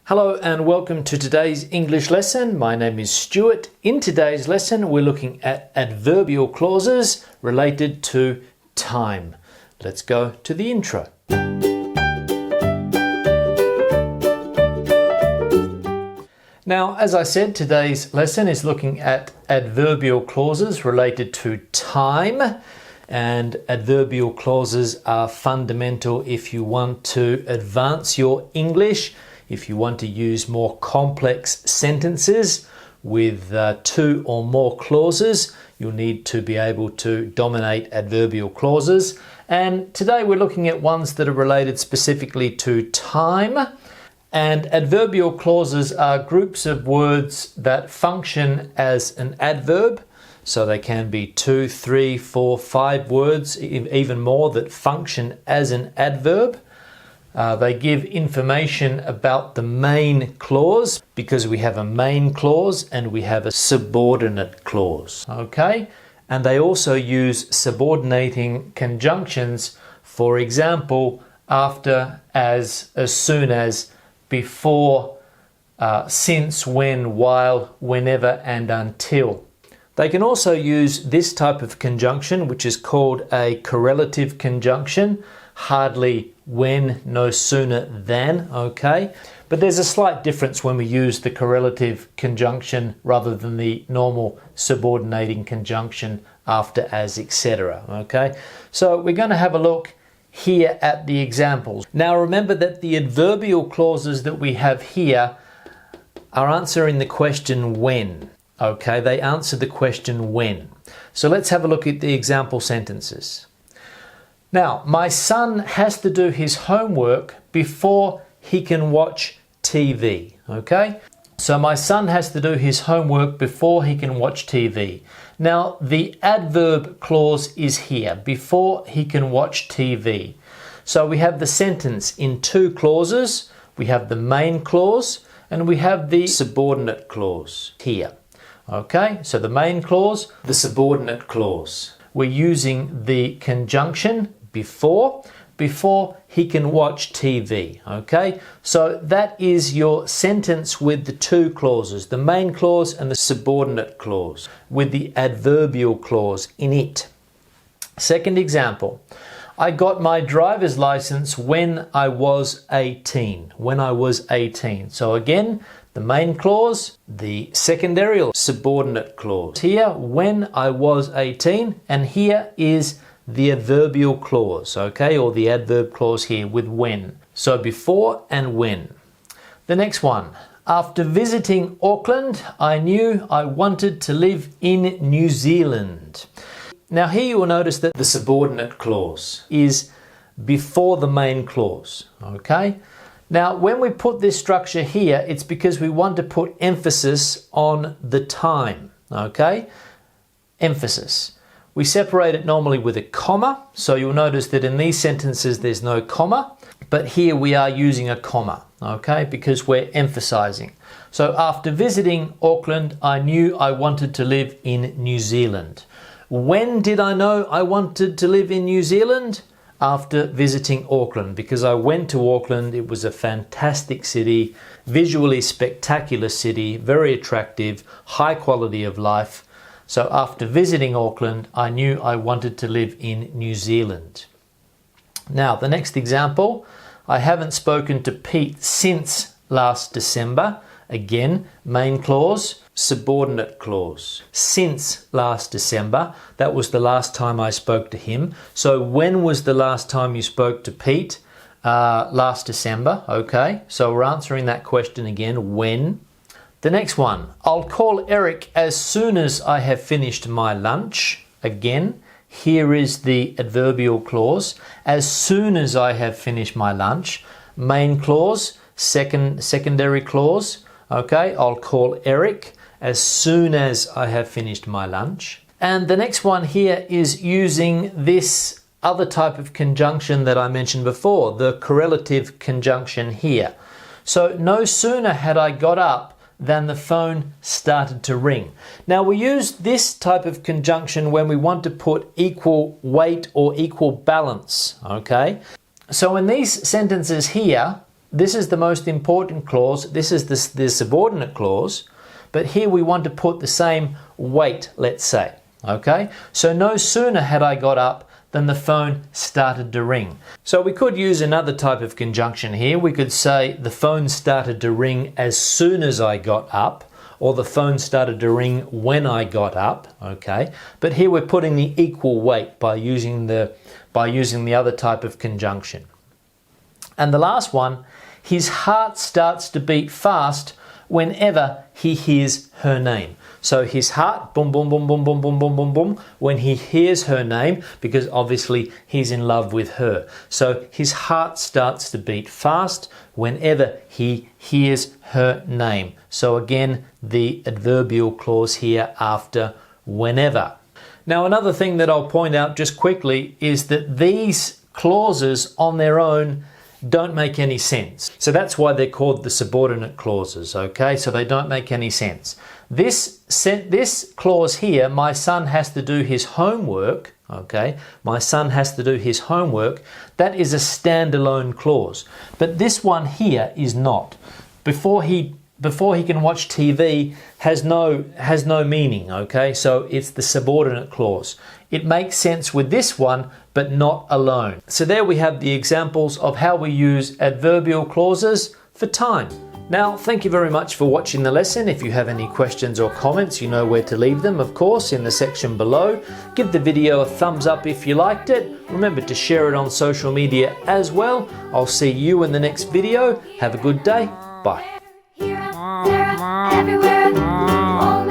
Hello and welcome to today's English lesson. My name is Stuart. In today's lesson, we're looking at adverbial clauses related to time. Let's go to the intro. Now, as I said, today's lesson is looking at adverbial clauses related to time. And adverbial clauses are fundamental if you want to advance your English. If you want to use more complex sentences with two or more clauses, you'll need to be able to dominate adverbial clauses. And today we're looking at ones that are related specifically to time. And adverbial clauses are groups of words that function as an adverb. So they can be 2, 3, 4, 5 words, even more, that function as an adverb. They give information about the main clause because we have a main clause and we have a subordinate clause. Okay? And they also use subordinating conjunctions, for example, after, as soon as, before, since, when, while, whenever, and until. They can also use this type of conjunction, which is called a correlative conjunction. Hardly, when, no sooner than, okay? But there's a slight difference when we use the correlative conjunction rather than the normal subordinating conjunction after, as, etc. Okay? So we're going to have a look here at the examples. Now remember that the adverbial clauses that we have here are answering the question when. Okay, they answer the question when. So let's have a look at the example sentences. Now, my son has to do his homework before he can watch TV. Okay, so my son has to do his homework before he can watch TV. Now, the adverb clause is here, before he can watch TV. So we have the sentence in two clauses. We have the main clause and we have the subordinate clause here. Okay, so the main clause, the subordinate clause. We're using the conjunction before he can watch TV. Okay, so that is your sentence with the two clauses, the main clause and the subordinate clause, with the adverbial clause in it. Second example, I got my driver's license when I was 18. When I was 18. So again, the main clause, the secondary or subordinate clause. Here, when I was 18, and here is the adverbial clause, okay, or the adverb clause here with when. So before and when. The next one, after visiting Auckland, I knew I wanted to live in New Zealand. Now here you will notice that the subordinate clause is before the main clause, okay? Now, when we put this structure here, it's because we want to put emphasis on the time, okay? Emphasis. We separate it normally with a comma, so you'll notice that in these sentences there's no comma, but here we are using a comma, okay? Because we're emphasizing. So after visiting Auckland, I knew I wanted to live in New Zealand. When did I know I wanted to live in New Zealand? After visiting Auckland, because I went to Auckland. It was a fantastic city, visually spectacular city, very attractive, high quality of life. So after visiting Auckland, I knew I wanted to live in New Zealand. Now, the next example, I haven't spoken to Pete since last December. Again, main clause, subordinate clause. Since last December, that was the last time I spoke to him. So when was the last time you spoke to Pete? Last December, okay. So we're answering that question again, when. The next one, I'll call Eric as soon as I have finished my lunch. Again, here is the adverbial clause. As soon as I have finished my lunch. Main clause, secondary clause. Okay, I'll call Eric as soon as I have finished my lunch. And the next one here is using this other type of conjunction that I mentioned before, the correlative conjunction here. So no sooner had I got up than the phone started to ring. Now we use this type of conjunction when we want to put equal weight or equal balance, okay? So in these sentences here, this is the most important clause. This is the subordinate clause. But here we want to put the same weight, let's say. Okay? So no sooner had I got up than the phone started to ring. So we could use another type of conjunction here. We could say the phone started to ring as soon as I got up, or the phone started to ring when I got up. Okay? But here we're putting the equal weight by using the other type of conjunction. And the last one, his heart starts to beat fast whenever he hears her name. So his heart, boom, boom, boom, boom, boom, boom, boom, boom, boom, when he hears her name, because obviously he's in love with her. So his heart starts to beat fast whenever he hears her name. So again, the adverbial clause here after whenever. Now, another thing that I'll point out just quickly is that these clauses on their own don't make any sense. So that's why they're called the subordinate clauses, okay? So they don't make any sense. This clause here, my son has to do his homework, okay? My son has to do his homework. That is a standalone clause. But this one here is not. Before he can watch TV has no meaning, okay? So it's the subordinate clause. It makes sense with this one, but not alone. So there we have the examples of how we use adverbial clauses for time. Now, thank you very much for watching the lesson. If you have any questions or comments, you know where to leave them, of course, in the section below. Give the video a thumbs up if you liked it. Remember to share it on social media as well. I'll see you in the next video. Have a good day. Bye. Here, there, everywhere, all